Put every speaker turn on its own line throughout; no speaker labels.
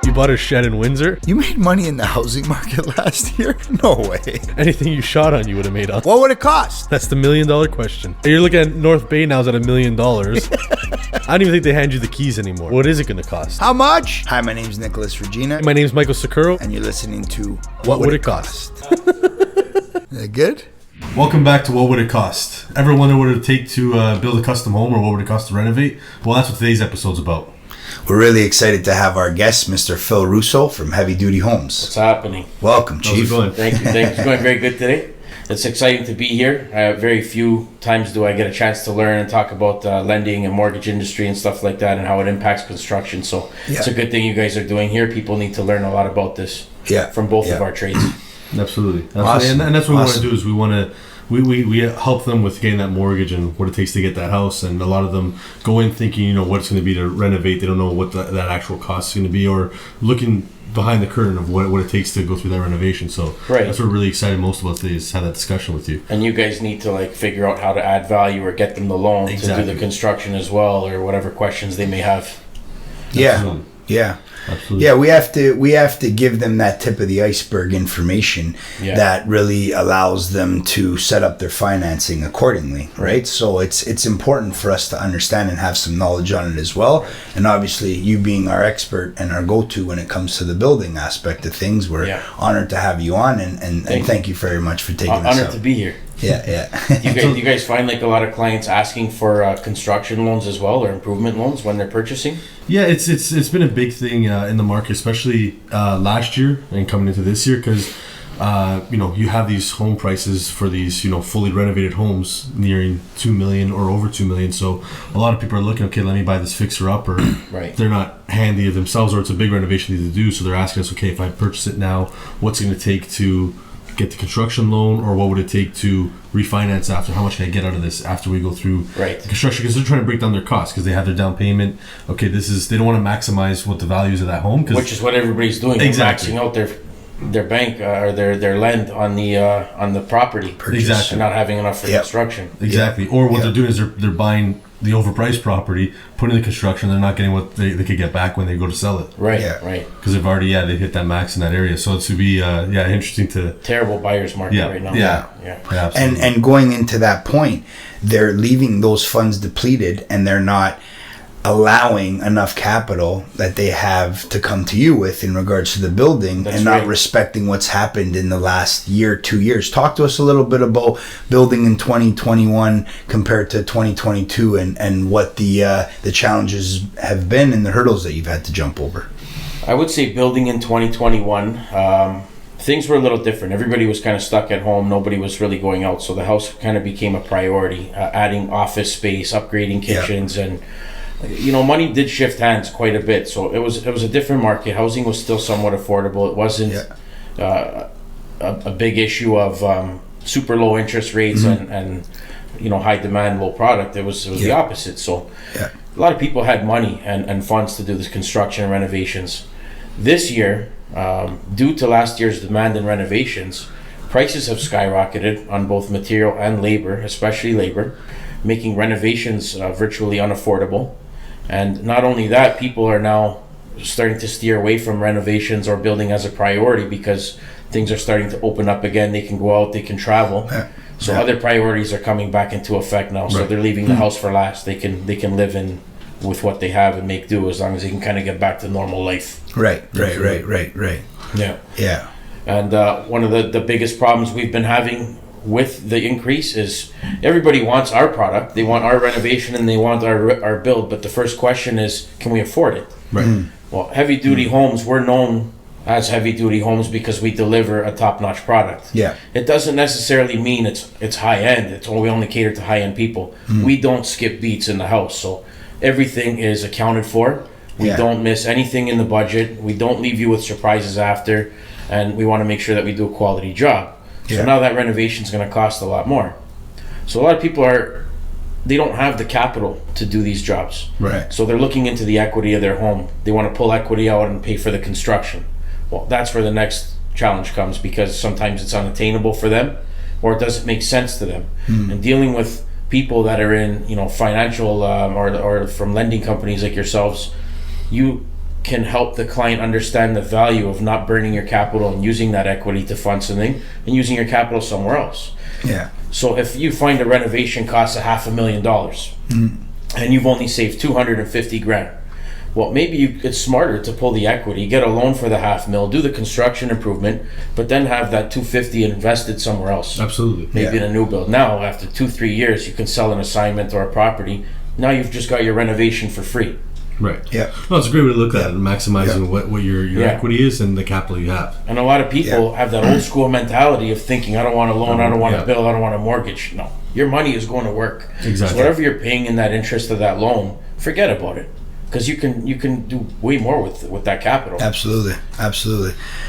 You bought a shed in Windsor?
You made money in the housing market last year? No way.
Anything you shot on, you would have made on.
What would it cost?
That's the $1 million question. You're looking at North Bay now is at $1 million. I don't even think they hand you the keys anymore. What is it going to cost?
How much? Hi, my name's Nicholas Regina.
My name's Michael Sakuro.
And you're listening to
What Would It Cost?
Is that good?
Welcome back to What Would It Cost? Ever wonder what it would take to build a custom home, or what would it cost to renovate? Well, that's what today's episode's about.
We're really excited to have our guest, Mr. Phil Russo from Heavy Duty Homes.
What's happening?
Welcome, Chief.
How's it going?
Thank you. It's going very good today. It's exciting to be here. Very few times do I get a chance to learn and talk about lending and mortgage industry and stuff like that and how it impacts construction. So It's a good thing you guys are doing here. People need to learn a lot about this from both of our trades.
Absolutely.
Awesome.
And that's what we want to do is we help them with getting that mortgage and what it takes to get that house. And a lot of them go in thinking, what it's going to be to renovate. They don't know what that actual cost is going to be, or looking behind the curtain of what it takes to go through that renovation. So that's what we're really excited most about today, is have that discussion with you.
And you guys need to figure out how to add value or get them the loan to do the construction as well, or whatever questions they may have.
Yeah.
Absolutely.
Yeah, we have to give them that tip of the iceberg information that really allows them to set up their financing accordingly, right? So it's important for us to understand and have some knowledge on it as well. And obviously, you being our expert and our go-to when it comes to the building aspect of things, we're honored to have you on, and thank you very much for taking us
Honored to be here.
Yeah.
You guys find a lot of clients asking for construction loans as well, or improvement loans when they're purchasing?
Yeah, it's been a big thing in the market, especially last year and coming into this year, because you have these home prices for these fully renovated homes nearing $2 million or over $2 million. So a lot of people are looking, okay, let me buy this fixer upper.
Right.
They're not handy themselves, or it's a big renovation they need to do. So they're asking us, okay, if I purchase it now, what's it going to take to get the construction loan, or what would it take to refinance after? How much can I get out of this after we go through the construction? Because they're trying to break down their costs, because they have their down payment. Okay, they don't want to maximize what the value is of that home,
which is what everybody's doing.
Exactly.
Maxing out their bank or their lend on the property purchase,
exactly,
and not having enough for construction.
Exactly. Or what they're doing is they're buying the overpriced property, putting in the construction, they're not getting what they could get back when they go to sell it.
Right.
Because they've already they hit that max in that area. So it's to be interesting to
terrible buyer's market right now.
Yeah.
And going into that point, they're leaving those funds depleted, and they're not allowing enough capital that they have to come to you with in regards to the building. That's not respecting what's happened in the last year, 2 years. Talk to us a little bit about building in 2021 compared to 2022, and what the challenges have been and the hurdles that you've had to jump over.
I would say building in 2021, things were a little different. Everybody was kind of stuck at home. Nobody was really going out. So the house kind of became a priority, adding office space, upgrading kitchens, and money did shift hands quite a bit. So it was a different market. Housing was still somewhat affordable. It wasn't a big issue of super low interest rates and high demand, low product. It was the opposite. So a lot of people had money and funds to do this construction and renovations. This year, due to last year's demand and renovations, prices have skyrocketed on both material and labor, especially labor, making renovations virtually unaffordable. And not only that, people are now starting to steer away from renovations or building as a priority, because things are starting to open up again. They can go out, they can travel. So other priorities are coming back into effect now. So they're leaving the house for last. They can live in with what they have and make do, as long as they can kind of get back to normal life.
Right.
Yeah. And one of the biggest problems we've been having with the increase is everybody wants our product. They want our renovation and they want our build. But the first question is, can we afford it?
Right.
Well, Heavy Duty Homes, we're known as Heavy Duty Homes because we deliver a top-notch product.
Yeah.
It doesn't necessarily mean it's high-end. We only cater to high-end people. We don't skip beats in the house. So everything is accounted for. We don't miss anything in the budget. We don't leave you with surprises after. And we want to make sure that we do a quality job. So now that renovation is going to cost a lot more. So a lot of people they don't have the capital to do these jobs.
Right.
So they're looking into the equity of their home. They want to pull equity out and pay for the construction. Well, that's where the next challenge comes, because sometimes it's unattainable for them, or it doesn't make sense to them. And dealing with people that are in, financial or from lending companies like yourselves, you can help the client understand the value of not burning your capital and using that equity to fund something and using your capital somewhere else.
Yeah.
So if you find a renovation costs $500,000 and you've only saved 250 grand, well, maybe it's smarter to pull the equity, get a loan for the $500,000, do the construction improvement, but then have that 250 invested somewhere else.
Absolutely.
Maybe in a new build. Now, after 2-3 years, you can sell an assignment or a property. Now you've just got your renovation for free.
Right.
Yeah.
No, it's a great way to look at it, maximizing what your equity is and the capital you have.
And a lot of people have that old school mentality of thinking, I don't want a loan, I don't want a bill, I don't want a mortgage. No, your money is going to work.
Exactly.
So whatever you're paying in that interest of that loan, forget about it. Because you can do way more with that capital.
Absolutely.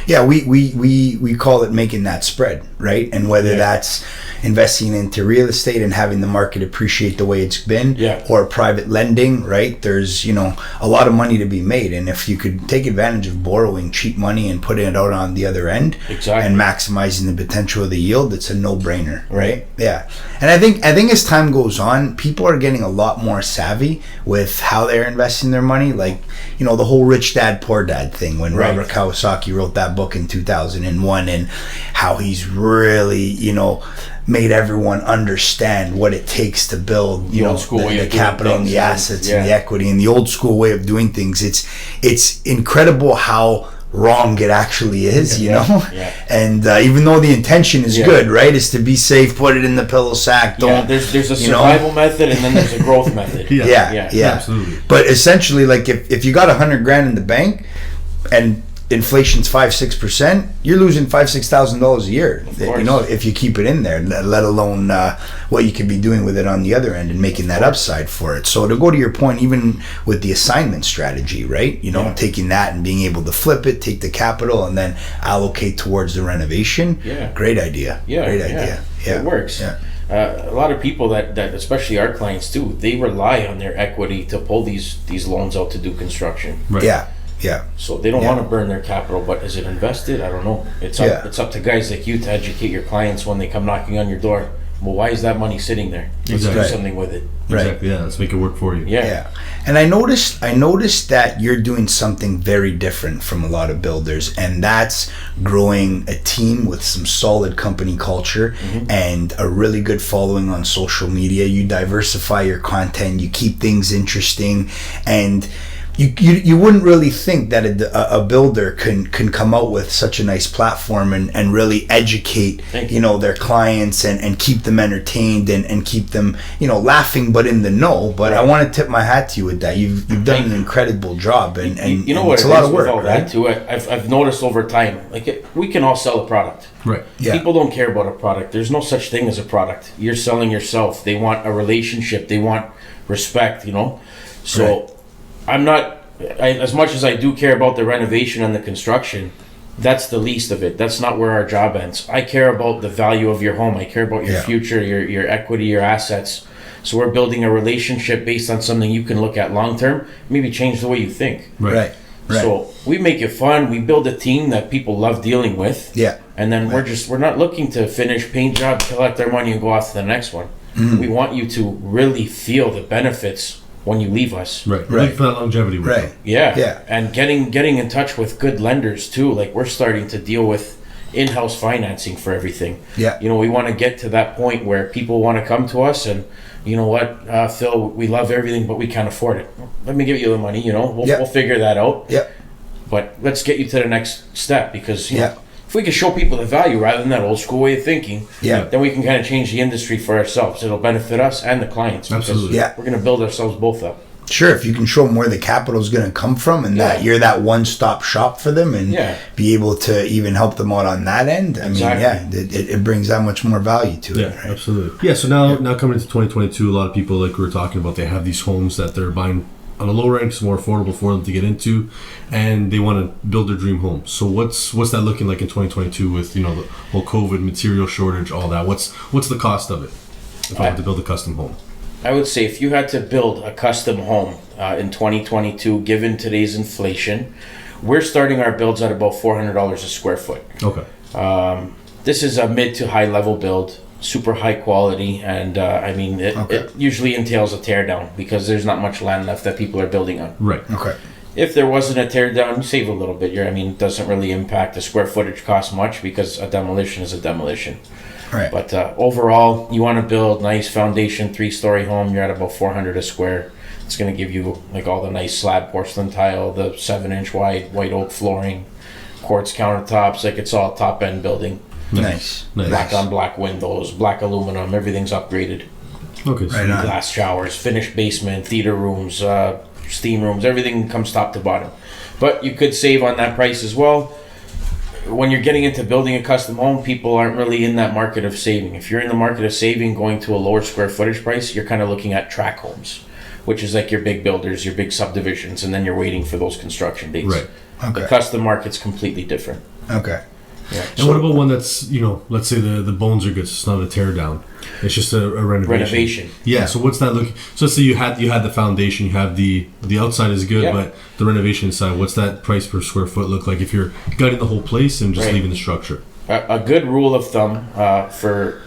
Yeah, we call it making that spread, right? And whether that's investing into real estate and having the market appreciate the way it's been, or private lending, right? There's a lot of money to be made, and if you could take advantage of borrowing cheap money and putting it out on the other end, and maximizing the potential of the yield, it's a no-brainer, right? Yeah, and I think as time goes on, people are getting a lot more savvy with how they're investing their money, like the whole rich dad poor dad thing when Robert Kiyosaki wrote that book in 2001, and how he's really made everyone understand what it takes to build the capital and the assets and the equity and the old school way of doing things. It's incredible how wrong it actually is, and even though the intention is good, right, is to be safe, put it in the pillow sack,
there's a survival method and then there's a growth method.
Absolutely. But essentially, like if you got 100 grand in the bank and inflation's 5-6%, you're losing $5,000-6,000 a year, if you keep it in there, let alone what you could be doing with it on the other end and making that upside for it. So to go to your point, even with the assignment strategy, right, taking that and being able to flip it, take the capital and then allocate towards the renovation, great idea.
It works. A lot of people that especially our clients too, they rely on their equity to pull these loans out to do construction. So they don't want to burn their capital, but is it invested? I don't know. It's up to guys like you to educate your clients when they come knocking on your door. Well, why is that money sitting there? Let's do something with it.
Exactly. Yeah, let's make it work for you.
And I noticed that you're doing something very different from a lot of builders, and that's growing a team with some solid company culture and a really good following on social media. You diversify your content, you keep things interesting, and you wouldn't really think that a builder can come out with such a nice platform and really educate their clients and keep them entertained and keep them laughing but in the know. But I want to tip my hat to you with that. You've done an incredible job, and
what
it's a lot of work.
With all that too, I've noticed over time, we can all sell a product.
Right.
People don't care about a product. There's no such thing as a product. You're selling yourself. They want a relationship. They want respect. So. I'm not, as much as I do care about the renovation and the construction, that's the least of it. That's not where our job ends. I care about the value of your home. I care about your future, your equity, your assets. So we're building a relationship based on something you can look at long term, maybe change the way you think.
Right.
So we make it fun. We build a team that people love dealing with. And then we're not looking to finish paint job, collect their money, and go off to the next one. We want you to really feel the benefits when you leave us.
Right. Looking for that longevity.
And getting in touch with good lenders too. Like, we're starting to deal with in-house financing for everything. We want to get to that point where people want to come to us and, you know what, Phil, we love everything, but we can't afford it. Let me give you the money, we'll figure that out. But let's get you to the next step, because if we can show people the value rather than that old school way of thinking, then we can kind of change the industry for ourselves. It'll benefit us and the clients.
Absolutely.
We're going to build ourselves both up.
Sure, if you can show them where the capital is going to come from, and that you're that one-stop shop for them, and be able to even help them out on that end, I mean, it brings that much more value to it. Right?
Absolutely. So now coming into 2022, a lot of people, like we were talking about, they have these homes that they're buying on a lower end, it's more affordable for them to get into, and they want to build their dream home. So what's that looking like in 2022 with the whole COVID, material shortage, all that? What's the cost of it if I had to build a custom home?
I would say if you had to build a custom home in 2022, given today's inflation, we're starting our builds at about $400 a square foot.
Okay.
This is a mid to high level build. super high quality, and it usually entails a tear down because there's not much land left that people are building on.
Right.
Okay.
If there wasn't a tear down, you save a little bit. It doesn't really impact the square footage cost much because a demolition is a demolition.
Right.
But overall, you want to build nice foundation 3-story home. You're at about 400 a square. It's going to give you like all the nice slab porcelain tile, the 7-inch wide white oak flooring, quartz countertops. Like it's all top end building.
Nice.
Black on black windows, black aluminum. Everything's upgraded.
Okay.
Right on.
Glass showers, finished basement, theater rooms, steam rooms. Everything comes top to bottom. But you could save on that price as well. When you're getting into building a custom home, people aren't really in that market of saving. If you're in the market of saving, going to a lower square footage price, you're kind of looking at tract homes, which is like your big builders, your big subdivisions, and then you're waiting for those construction dates.
Right.
Okay.
The custom market's completely different.
Okay.
Yeah.
And what about one that's, let's say the bones are good, so it's not a tear down. It's just a renovation. Yeah. So what's that look? So let's say you had the foundation, you have the outside is good, but the renovation side, what's that price per square foot look like if you're gutting the whole place and just leaving the structure?
A good rule of thumb for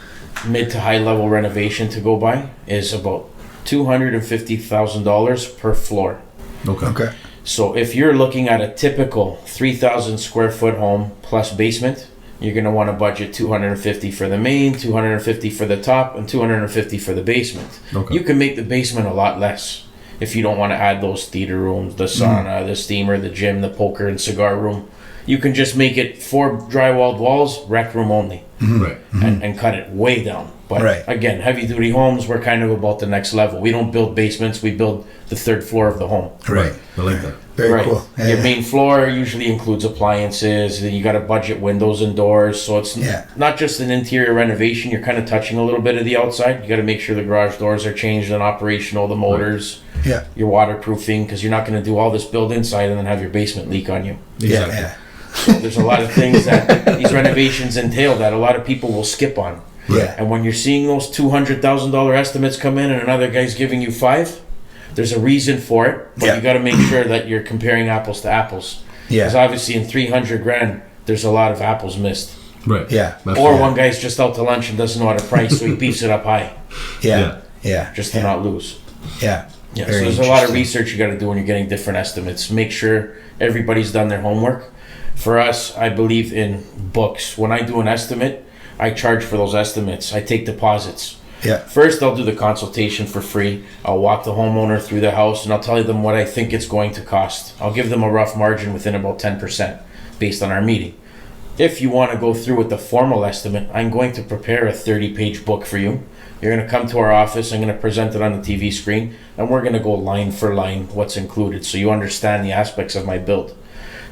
mid to high level renovation to go by is about $250,000 per floor.
Okay.
So if you're looking at a typical 3,000 square foot home plus basement, you're going to want to budget $250 for the main, $250 for the top, and $250 for the basement.
Okay.
You can make the basement a lot less if you don't want to add those theater rooms, the sauna, the steamer, the gym, the poker and cigar room. You can just make it 4 drywalled walls, rec room only,
Right.
and cut it way down. But again, heavy duty homes, we're kind of about the next level. We don't build basements, we build the 3rd floor of the home.
Right.
I like that.
Very cool.
Your main floor usually includes appliances, and you got to budget windows and doors. So it's not just an interior renovation, you're kind of touching a little bit of the outside. You got to make sure the garage doors are changed and operational, the motors, your waterproofing, because you're not going to do all this build inside and then have your basement leak on you.
Exactly.
Yeah.
So there's a lot of things that these renovations entail that a lot of people will skip on.
Yeah.
And when you're seeing those $200,000 estimates come in and another guy's giving you $5, there's a reason for it, but you got to make sure that you're comparing apples to apples. Because obviously in $300,000, there's a lot of apples missed.
Right.
Yeah.
Or one guy's just out to lunch and doesn't know how to price, so he beefs it up high.
Yeah.
Just to not lose.
Yeah.
So there's a lot of research you got to do when you're getting different estimates. Make sure everybody's done their homework. For us, I believe in books. When I do an estimate, I charge for those estimates. I take deposits.
Yeah.
First, I'll do the consultation for free. I'll walk the homeowner through the house and I'll tell them what I think it's going to cost. I'll give them a rough margin within about 10% based on our meeting. If you want to go through with the formal estimate, I'm going to prepare a 30-page book for you. You're going to come to our office, I'm going to present it on the TV screen, and we're going to go line for line what's included so you understand the aspects of my build.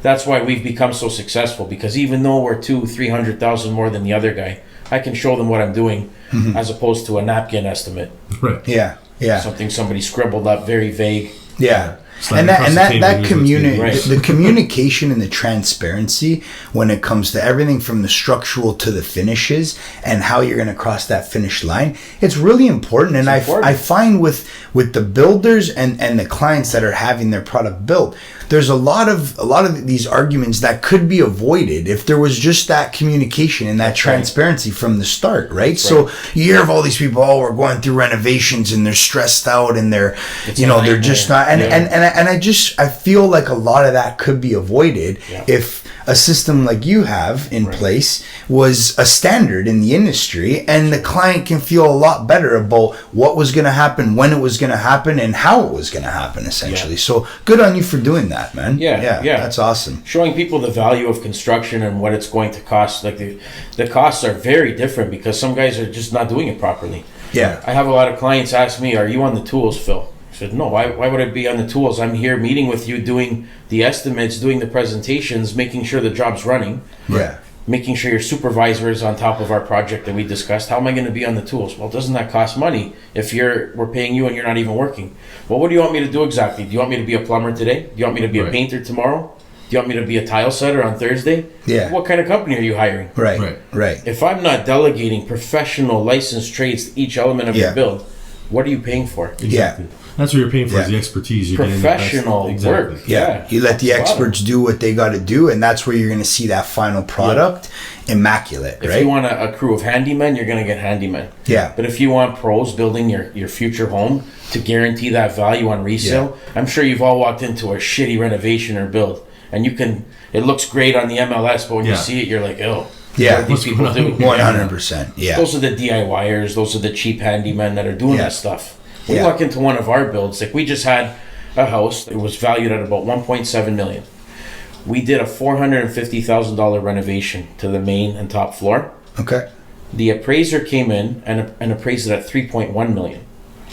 That's why we've become so successful, because even though we're $200,000-300,000 more than the other guy, I can show them what I'm doing as opposed to a napkin estimate.
Right.
Yeah.
Something somebody scribbled up, very vague.
Yeah.
Sliding
And that
across
the communication and the transparency when it comes to everything from the structural to the finishes and how you're going to cross that finish line, it's really important. And I find with the builders and the clients that are having their product built, there's a lot of these arguments that could be avoided if there was just that communication and that transparency from the start, right? So you hear of all these people, we're going through renovations and they're stressed out and they're just not, I feel like a lot of that could be avoided if a system like you have in place was a standard in the industry, and the client can feel a lot better about what was going to happen, when it was going to happen, and how it was going to happen, essentially. So good on you for doing that, man. Yeah, that's awesome.
Showing people the value of construction and what it's going to cost. Like the costs are very different because some guys are just not doing it properly.
Yeah.
I have a lot of clients ask me, are you on the tools, Phil? I said, no, why would I be on the tools? I'm here meeting with you, doing the estimates, doing the presentations, making sure the job's running.
Yeah.
Making sure your supervisor is on top of our project that we discussed. How am I going to be on the tools? Well, doesn't that cost money if we're paying you and you're not even working? Well, what do you want me to do exactly? Do you want me to be a plumber today? Do you want me to be a painter tomorrow? Do you want me to be a tile setter on Thursday?
Yeah.
What kind of company are you hiring?
Right.
If I'm not delegating professional licensed trades to each element of your build, what are you paying for?
Exactly. That's what you're paying for is the expertise. You're
Professional
getting the best,
work.
Yeah. You let the experts do what they got to do, and that's where you're going to see that final product immaculate, right?
If you want a crew of handymen, you're going to get handymen.
Yeah.
But if you want pros building your future home to guarantee that value on resale, I'm sure you've all walked into a shitty renovation or build, and it looks great on the MLS, but when you see it, you're like, oh.
Yeah,
what these people do.
100%. Yeah.
Those are the DIYers. Those are the cheap handymen that are doing that stuff. We walk into one of our builds, like we just had a house. It was valued at about $1.7 million. We did a $450,000 renovation to the main and top floor.
Okay.
The appraiser came in and appraised it at $3.1 million.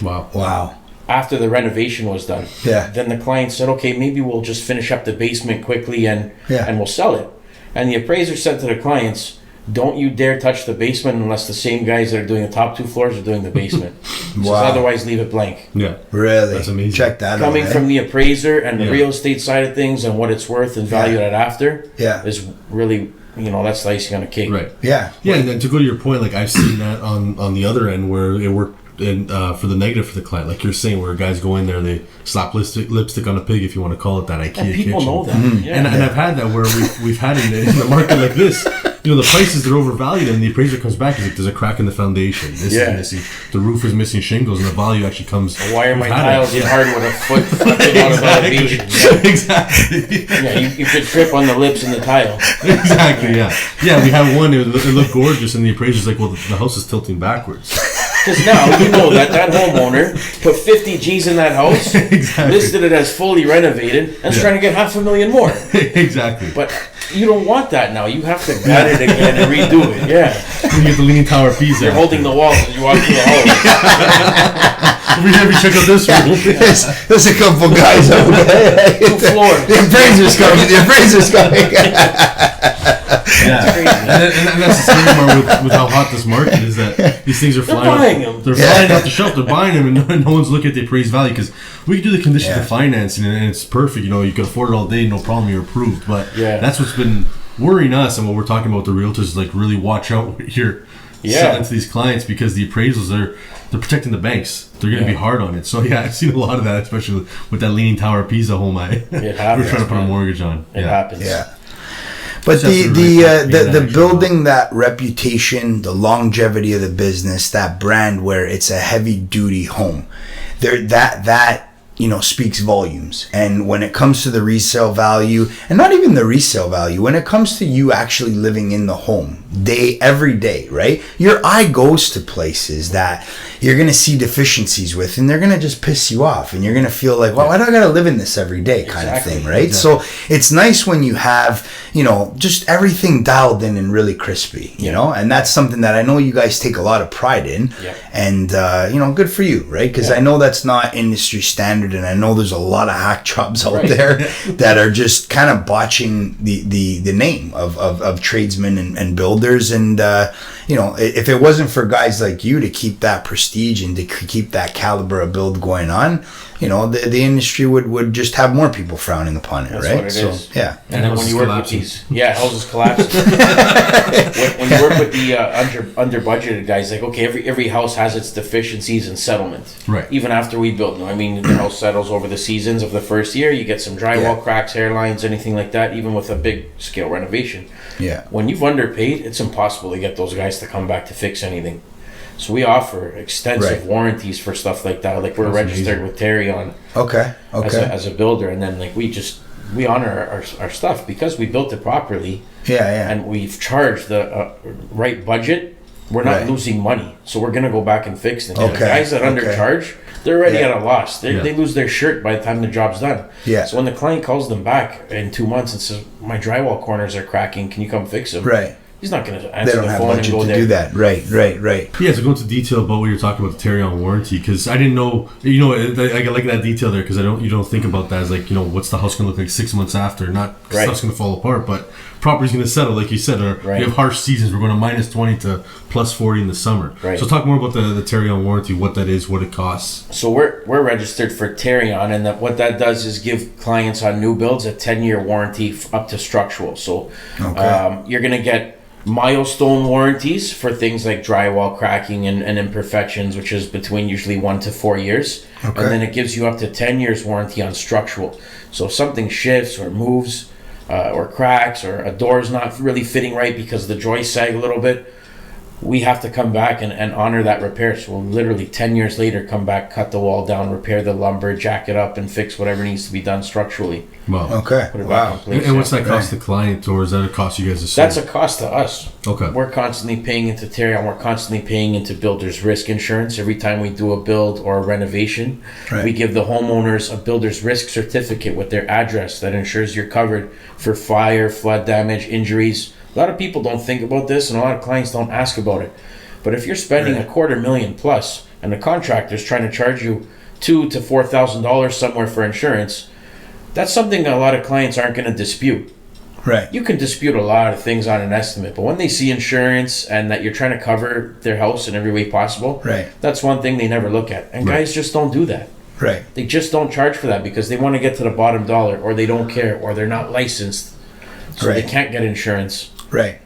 Wow.
After the renovation was done.
Yeah.
Then the client said, okay, maybe we'll just finish up the basement quickly and we'll sell it. And the appraiser said to the clients, don't you dare touch the basement unless the same guys that are doing the top 2 floors are doing the basement. Says, otherwise, leave it blank.
Yeah.
Really?
That's amazing.
Check that out.
Coming from the appraiser and the real estate side of things and what it's worth and value it after is really, that's the icing on the cake.
Right.
Yeah.
Yeah, and then to go to your point, like I've seen that on the other end where it worked for the negative for the client, like you're saying, where guys go in there, they slap lipstick on a pig, if you want to call it that. IKEA
and people
kitchen.
know that. Mm-hmm.
And I've had that where we've had it in the market like this. The prices are overvalued, and the appraiser comes back and like, there's a crack in the foundation. This is missing. The roof is missing shingles, and the value actually comes.
Why are my tiles in hardwood a foot fucking out of elevation?
Exactly.
Yeah, you could trip on the lips in the tile.
Exactly. Yeah. We have one. It looked gorgeous, and the appraiser's like, "Well, the house is tilting backwards."
Because now you know that homeowner put 50 G's in that house, listed it as fully renovated, and is trying to get $500,000 more.
Exactly.
But you don't want that now. You have to gut it again and redo it. Yeah.
You get the Leaning Tower Pisa.
You're holding the walls as you walk through the hallway.
We check out this room.
There's a couple guys over there.
2 floors.
The appraiser's coming.
And that's the scary part with how hot this market is, that these things are flying. They're flying off the shelf. They're buying them, and no one's looking at the appraised value, because we can do the conditions of financing, and it's perfect. You can afford it all day, no problem. You're approved. But that's what's been worrying us, and what we're talking about the realtors is like really watch out what you're selling to these clients, because the appraisals they're protecting the banks. They're going to be hard on it. So I've seen a lot of that, especially with that Leaning Tower Pisa home.
It happens,
we're trying to put a mortgage on.
It happens.
Yeah. But the building that reputation, the longevity of the business, that brand where it's a heavy duty home, that speaks volumes. And when it comes to the resale value, and not even the resale value, when it comes to you actually living in the home every day, right? Your eye goes to places that you're going to see deficiencies with, and they're going to just piss you off, and you're going to feel like, well, why do I got to live in this every day kind of thing, right? So it's nice when you have, just everything dialed in and really crispy, and that's something that I know you guys take a lot of pride in, and, good for you, right? Because I know that's not industry standard, and I know there's a lot of hack jobs out there that are just kind of botching the name of tradesmen and builders. And if it wasn't for guys like you to keep that prestige and to keep that caliber of build going on, the industry would just have more people frowning upon it.
That's
right?
What it is.
Yeah.
And then when you work with these houses collapsing. when you work with the under budgeted guys, like, okay, every house has its deficiencies and settlement.
Right.
Even after we build them. I mean, the house settles over the seasons of the first year. You get some drywall cracks, hairlines, anything like that, even with a big scale renovation.
Yeah.
When you've underpaid, it's impossible to get those guys to come back to fix anything. So we offer extensive warranties for stuff like that. Like we're registered with Terry on as a builder, and then like we honor our stuff because we built it properly. And we've charged the right budget. We're not losing money, so we're gonna go back and fix them. The guys that undercharge, they're already at a loss. They lose their shirt by the time the job's done. So when the client calls them back in 2 months and says, "My drywall corners are cracking, can you come fix them?" He's not going to answer the phone and go there.
They don't have budget to do that. Right.
Yeah, so go into detail about what you're talking about, the Terry on warranty, because I didn't know, I like that detail there, because you don't think about that as like, what's the house going to look like 6 months after? Not stuff's going to fall apart, but property's going to settle, like you said, or you have harsh seasons. We're going to minus 20 to plus 40 in the summer. So talk more about the Terry on warranty, what that is, what it costs.
So we're registered for Terry on, and what that does is give clients on new builds a 10-year warranty up to structural. So you're going to get milestone warranties for things like drywall cracking and imperfections, which is between usually 1 to 4 years.
Okay.
And then it gives you up to 10 years warranty on structural. So if something shifts or moves or cracks, or a door's not really fitting right because the joists sag a little bit, we have to come back and honor that repair. So we'll literally 10 years later come back, cut the wall down, repair the lumber, jack it up, and fix whatever needs to be done structurally.
Wow.
Okay.
Put it back in place.
And what's that cost the client, or is that a cost you guys assume?
That's a cost to us.
Okay.
We're constantly paying into Terrion. We're constantly paying into builder's risk insurance. Every time we do a build or a renovation, we give the homeowners a builder's risk certificate with their address that ensures you're covered for fire, flood damage, injuries. A lot of people don't think about this, and a lot of clients don't ask about it. But if you're spending $250,000 plus, and the contractor's trying to charge you $2,000 to $4,000 somewhere for insurance, that's something a lot of clients aren't going to dispute.
Right.
You can dispute a lot of things on an estimate, but when they see insurance and that you're trying to cover their house in every way possible, that's one thing they never look at. And guys just don't do that.
Right.
They just don't charge for that because they want to get to the bottom dollar, or they don't care, or they're not licensed, so they can't get insurance.
Right.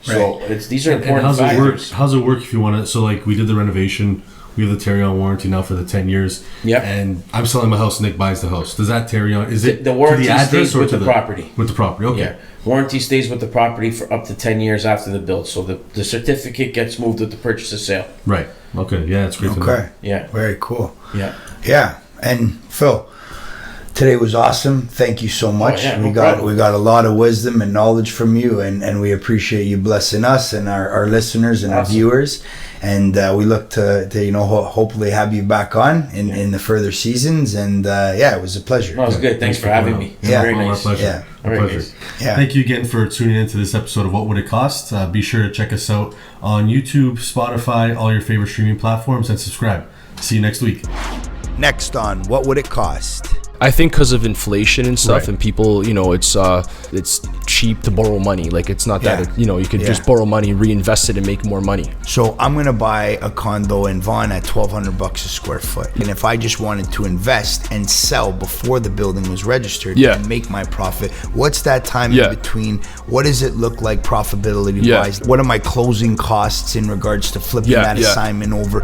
So these are important
how's
factors.
How's it work if you want to? So like we did the renovation, we have the Terrion warranty now for the 10 years.
Yep.
And I'm selling my house. Nick buys the house. Does that Terrion? Is it
the warranty
to the address
stays
or
with
to
the property?
With the property. Okay.
Yeah. Warranty stays with the property for up to 10 years after the build. So the certificate gets moved with the purchase and sale.
Right. Okay. Yeah, it's great. To know.
Yeah.
Very cool.
Yeah.
Yeah. And Phil, today was awesome. Thank you so much. We got a lot of wisdom and knowledge from you, and we appreciate you blessing us and our listeners and our viewers. And we look to hopefully have you back on in the further seasons. And it was a pleasure.
No, it was good. Thanks for having me.
Yeah.
Very
Our
nice.
pleasure.
Yeah.
Our pleasure.
Yeah.
Thank you again for tuning in to this episode of What Would It Cost? Be sure to check us out on YouTube, Spotify, all your favorite streaming platforms, and subscribe. See you next week.
Next on What Would It Cost?
I think because of inflation and stuff, and people, it's cheap to borrow money. Like it's not that, you could just borrow money, reinvest it, and make more money.
So I'm gonna buy a condo in Vaughan at $1,200 a square foot, and if I just wanted to invest and sell before the building was registered and make my profit, what's that time in between? What does it look like profitability wise? What are my closing costs in regards to flipping that assignment over?